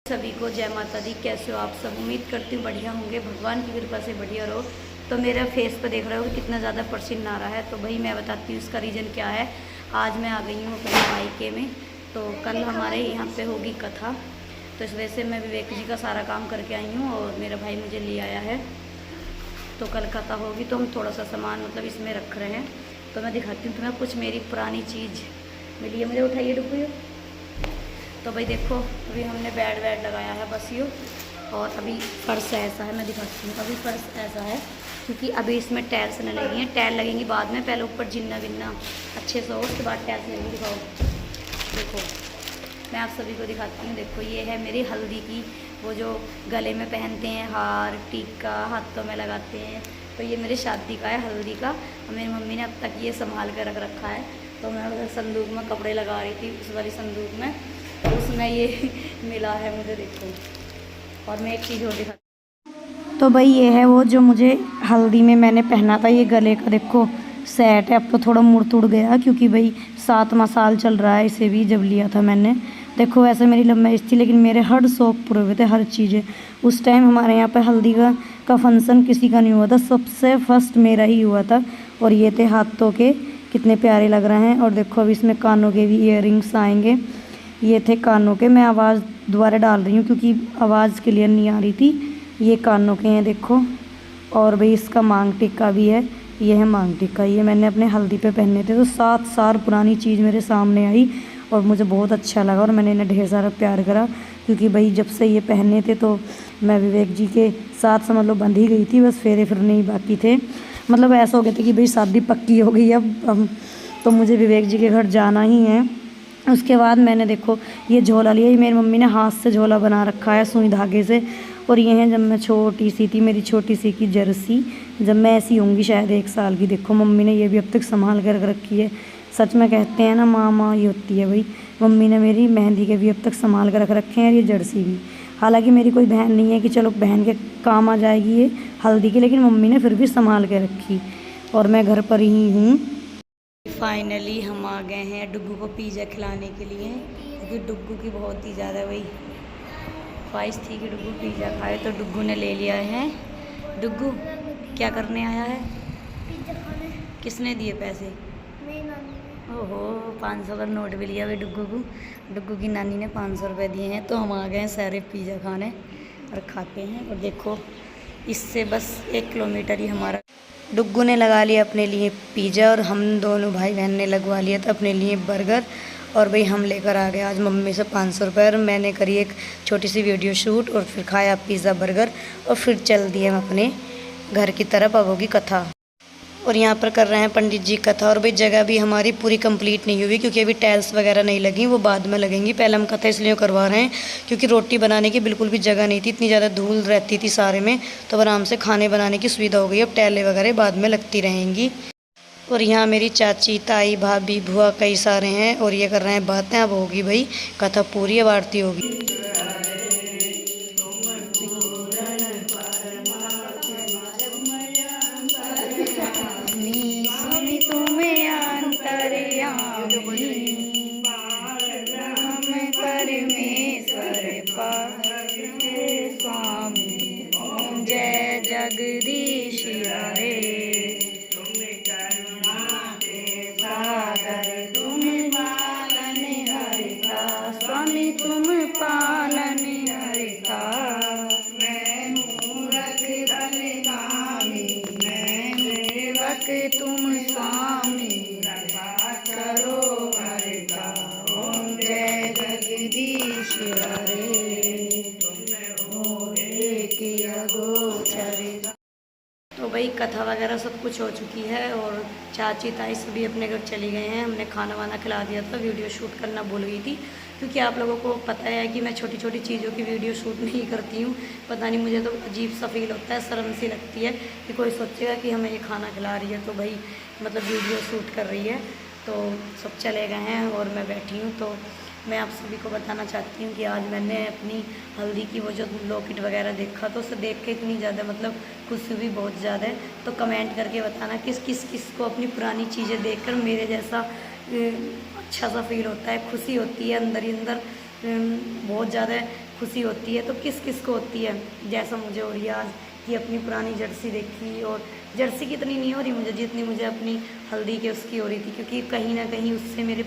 सभी को जय माता दी। कैसे हो आप सब? उम्मीद करती हूँ बढ़िया होंगे, भगवान की कृपा से बढ़िया रहो। तो मेरा फेस पर देख रहे हो कि कितना ज़्यादा पसीना आ रहा है। तो भाई मैं बताती हूँ इसका रीज़न क्या है। आज मैं आ गई हूँ अपने मायके में। तो कल हमारे यहाँ पे होगी कथा, तो इस वजह से मैं विवेक जी का सारा काम करके आई हूँ और मेरा भाई मुझे ले आया है। तो कल कथा होगी तो हम थोड़ा सा सामान मतलब इसमें रख रहे हैं। तो मैं दिखाती हूँ तुम्हें कुछ मेरी पुरानी चीज़ मिली है मुझे। उठाइए डुबू। तो भाई देखो, अभी हमने बेड लगाया है बस ये। और अभी फर्श ऐसा है, मैं दिखाती हूँ। अभी फर्श ऐसा है क्योंकि अभी इसमें टाइल्स नहीं लगी हैं। टाइल लगेंगी बाद में, पहले ऊपर जिन्ना बिन्ना अच्छे से हो, उसके बाद टाइल्स लगेंगी। दिखाओ, देखो मैं आप सभी को दिखाती हूँ। देखो ये है मेरी हल्दी की, वो जो गले में पहनते हैं, हार टीका हाथों में लगाते हैं। तो ये मेरी शादी का है हल्दी का, और मेरी मम्मी ने अब तक ये संभाल कर रख रखा है। तो मैं उधर संदूक में कपड़े लगा रही थी, उस वाली संदूक में, तो उसमें ये मिला है मुझे। देखो, और मैं एक चीज़ और दिखा। तो भाई ये है वो जो मुझे हल्दी में मैंने पहना था, ये गले का देखो सेट है। अब तो थोड़ा मुड़ तुड़ गया क्योंकि भाई 7वां साल चल रहा है इसे भी, जब लिया था मैंने। देखो वैसे मेरी लव मैरिज थी, लेकिन मेरे हर शौक पूरे हुए थे, हर चीज़ें। उस टाइम हमारे यहाँ पे हल्दी का फंक्शन किसी का नहीं हुआ था, सबसे फर्स्ट मेरा ही हुआ था। और ये थे हाथों के, कितने प्यारे लग रहे हैं। और देखो अभी इसमें कानों के भी इयररिंग्स आएंगे। ये थे कानों के, मैं आवाज़ दोबारा डाल रही हूँ क्योंकि आवाज़ क्लियर नहीं आ रही थी। ये कानों के हैं देखो। और भाई इसका मांग टिक्का भी है, ये है मांग टिक्का। ये मैंने अपने हल्दी पे पहने थे। तो 7 साल पुरानी चीज़ मेरे सामने आई और मुझे बहुत अच्छा लगा, और मैंने इन्हें ढेर सारा प्यार करा क्योंकि भाई जब से ये पहने थे तो मैं विवेक जी के साथ समझ लो बंध ही गई थी, बस फेरे फिरने ही बाकी थे। मतलब ऐसा हो गया था कि भाई शादी पक्की हो गई अब तो मुझे विवेक जी के घर जाना ही है। उसके बाद मैंने देखो ये झोला लिया, ये मेरी मम्मी ने हाथ से झोला बना रखा है सुई धागे से। और ये है जब मैं छोटी सी थी, मेरी छोटी सी की जर्सी, जब मैं ऐसी होंगी शायद 1 साल की। देखो मम्मी ने ये भी अब तक संभाल कर रख रखी है। सच में कहते हैं ना, माँ माँ ये होती है भाई। मम्मी ने मेरी मेहंदी के भी अब तक संभाल कर रख रखे हैं, और ये जर्सी भी। हालांकि मेरी कोई बहन नहीं है कि चलो बहन के काम आ जाएगी ये हल्दी की, लेकिन मम्मी ने फिर भी संभाल के रखी। और मैं घर पर ही हूँ। फाइनली हम आ गए हैं डुग्गू को पिज़्ज़ा खिलाने के लिए, क्योंकि डुग्गू की बहुत ही ज़्यादा वही ख्वाहिश थी कि डुग्गू पिज़्ज़ा खाए, तो डुग्गू ने ले लिया है। डुग्गू क्या करने आया है? पिज़्ज़ा खाने। किसने दिए पैसे? मेरी नानी ने। ओहो, 500 का नोट भी लिया भाई डुग्गू को। डुग्गू की नानी ने 500 रुपये दिए हैं। तो हम आ गए हैं सारे पिज़्ज़ा खाने और खाते हैं। और देखो इससे बस 1 किलोमीटर ही हमारा। डुग्गू ने लगा लिया अपने लिए पिज़्ज़ा, और हम दोनों भाई बहन ने लगवा लिया था अपने लिए बर्गर। और भाई हम लेकर आ गए आज मम्मी से 500 रुपये, और मैंने करी एक छोटी सी वीडियो शूट, और फिर खाया पिज़्ज़ा बर्गर, और फिर चल दिए हम अपने घर की तरफ। अब होगी कथा, और यहाँ पर कर रहे हैं पंडित जी कथा। और भाई जगह भी हमारी पूरी कंप्लीट नहीं हुई क्योंकि अभी टाइल्स वगैरह नहीं लगी, वो बाद में लगेंगी। पहले हम कथा इसलिए करवा रहे हैं क्योंकि रोटी बनाने की बिल्कुल भी जगह नहीं थी, इतनी ज़्यादा धूल रहती थी सारे में। तो आराम से खाने बनाने की सुविधा हो गई, अब टाइलें वगैरह बाद में लगती रहेंगी। और यहाँ मेरी चाची ताई भाभी बुआ कई सारे हैं, और ये कर रहे हैं बातें। अब होगी भाई कथा पूरी, अब आरती होगी। स्वामी तुम्हें अंतर्यामी, परमेश्वर स्वामी, ओम जय जगदीश हरे। सागर तुम पालन हरिता, स्वामी तुम पालन हरिता। मैं मूरख बलगामी, मैं मूरख तुम स्वामी, कृपा करो हरिता। ओम जय जगदीश हरे, तुम हो एक अगोचर। तो भाई कथा वगैरह सब कुछ हो चुकी है, और चाची ताई सभी अपने घर चली गए हैं। हमने खाना वाना खिला दिया था, वीडियो शूट करना भूल गई थी क्योंकि आप लोगों को पता है कि मैं छोटी छोटी चीज़ों की वीडियो शूट नहीं करती हूँ। पता नहीं, मुझे तो अजीब सा फील होता है, शर्म सी लगती है कि कोई सोचेगा कि हमें ये खाना खिला रही है, तो भाई मतलब वीडियो शूट कर रही है। तो सब चले गए हैं और मैं बैठी हूँ। तो मैं आप सभी को बताना चाहती हूँ कि आज मैंने अपनी हल्दी की वो जो लॉकेट वगैरह देखा, तो उसे देख के इतनी ज़्यादा मतलब खुशी भी बहुत ज़्यादा है। तो कमेंट करके बताना किस को अपनी पुरानी चीज़ें देखकर मेरे जैसा अच्छा सा फील होता है, खुशी होती है अंदर ही अंदर, बहुत ज़्यादा खुशी होती है तो किस किस को होती है, जैसा मुझे हो रही है आज कि अपनी पुरानी जर्सी देखी। और जर्सी की इतनी नहीं हो रही मुझे जितनी मुझे अपनी हल्दी के उसकी हो रही थी, क्योंकि कहीं ना कहीं उससे मेरे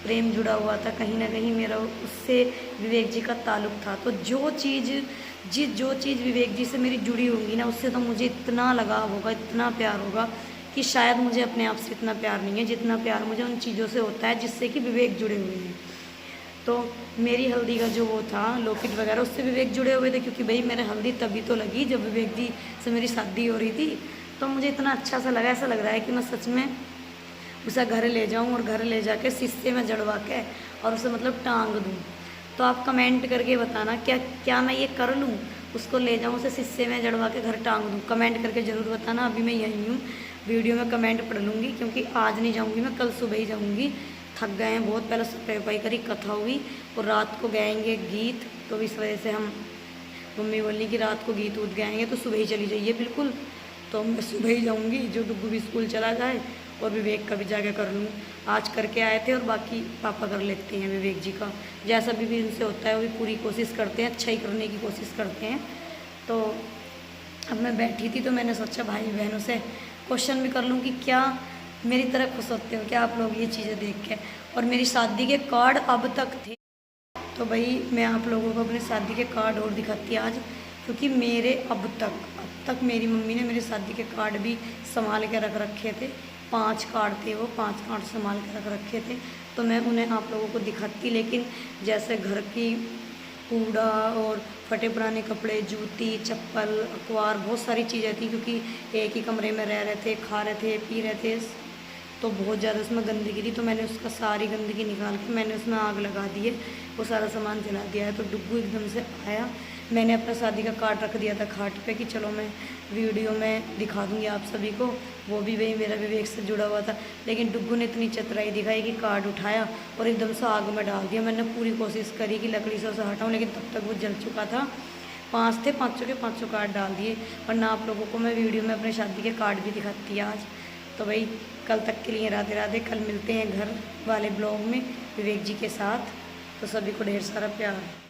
प्रेम जुड़ा हुआ था, कहीं ना कहीं मेरा उससे विवेक जी का ताल्लुक़ था। तो जो चीज़ विवेक जी से मेरी जुड़ी होगी ना, उससे तो मुझे इतना लगाव होगा, इतना प्यार होगा कि शायद मुझे अपने आप से इतना प्यार नहीं है जितना प्यार मुझे उन चीज़ों से होता है जिससे कि विवेक जुड़े हुए हैं। तो मेरी हल्दी का जो वो था लॉकेट वगैरह, उससे विवेक जुड़े हुए थे, क्योंकि भाई मेरे हल्दी तभी तो लगी जब विवेक जी से मेरी शादी हो रही थी। तो मुझे इतना अच्छा सा लगा, ऐसा लग रहा है कि मैं सच में उसे घर ले जाऊं और घर ले जाके शीशे में जड़वा के और उसे मतलब टांग दूं। तो आप कमेंट करके बताना क्या मैं ये कर लूँ, उसको ले जाऊँ, उसे शीशे में जड़वा के घर टांग दूँ। कमेंट करके ज़रूर बताना। अभी मैं यहीं हूँ, वीडियो में कमेंट पढ़ लूँगी, क्योंकि आज नहीं जाऊँगी मैं, कल सुबह ही जाऊँगी। थक गए हैं बहुत, पहले सफाई करी, कथा हुई और रात को गाएंगे गीत। तो इस वजह से हम मम्मी बोली कि रात को गीत उठ गाएंगे तो सुबह ही चली जाइए बिल्कुल। तो मैं सुबह ही जाऊँगी, जो डुग्गू भी स्कूल चला जाए और विवेक का भी जाके कर लूँ। आज करके आए थे और बाकी पापा कर लेते हैं विवेक जी का। जैसा भी इनसे होता है वो भी पूरी कोशिश करते हैं, अच्छा ही करने की कोशिश करते हैं। तो अब मैं बैठी थी तो मैंने सोचा भाई बहनों से क्वेश्चन भी कर लूँ कि क्या मेरी तरह खुश होते हो क्या आप लोग ये चीज़ें देख के। और मेरी शादी के कार्ड अब तक थे, तो भाई मैं आप लोगों को अपने शादी के कार्ड और दिखाती आज, क्योंकि मेरे अब तक मेरी मम्मी ने मेरी शादी के कार्ड भी संभाल के रख रखे थे। 5 कार्ड थे, वो 5 कार्ड संभाल के रख रखे थे, तो मैं उन्हें आप लोगों को दिखाती। लेकिन जैसे घर की कूड़ा और फटे पुराने कपड़े, जूती, चप्पल, अखबार, बहुत सारी चीज़ें थी, क्योंकि एक ही कमरे में रह रहे थे, खा रहे थे, पी रहे थे, तो बहुत ज़्यादा उसमें गंदगी थी। तो मैंने उसका सारी गंदगी निकाल के मैंने उसमें आग लगा दी है, वो सारा सामान जला दिया है। तो डुग्गू एकदम से आया, मैंने अपना शादी का कार्ड रख दिया था खाट पे कि चलो मैं वीडियो में दिखा दूँगी आप सभी को। वो भी भाई मेरा विवेक से जुड़ा हुआ था, लेकिन डुग्गू ने इतनी चतुराई दिखाई कि कार्ड उठाया और एकदम से आग में डाल दिया। मैंने पूरी कोशिश करी कि लकड़ी से उसे हटाऊँ, लेकिन तब तक वो जल चुका था। 5 थे, 5 के 5 कार्ड डाल दिए। वरना आप लोगों को मैं वीडियो में अपने शादी के कार्ड भी दिखाती है आज। तो भाई कल तक के लिए राधे राधे। कल मिलते हैं घर वाले ब्लॉग में विवेक जी के साथ। तो सभी को ढेर सारा प्यार।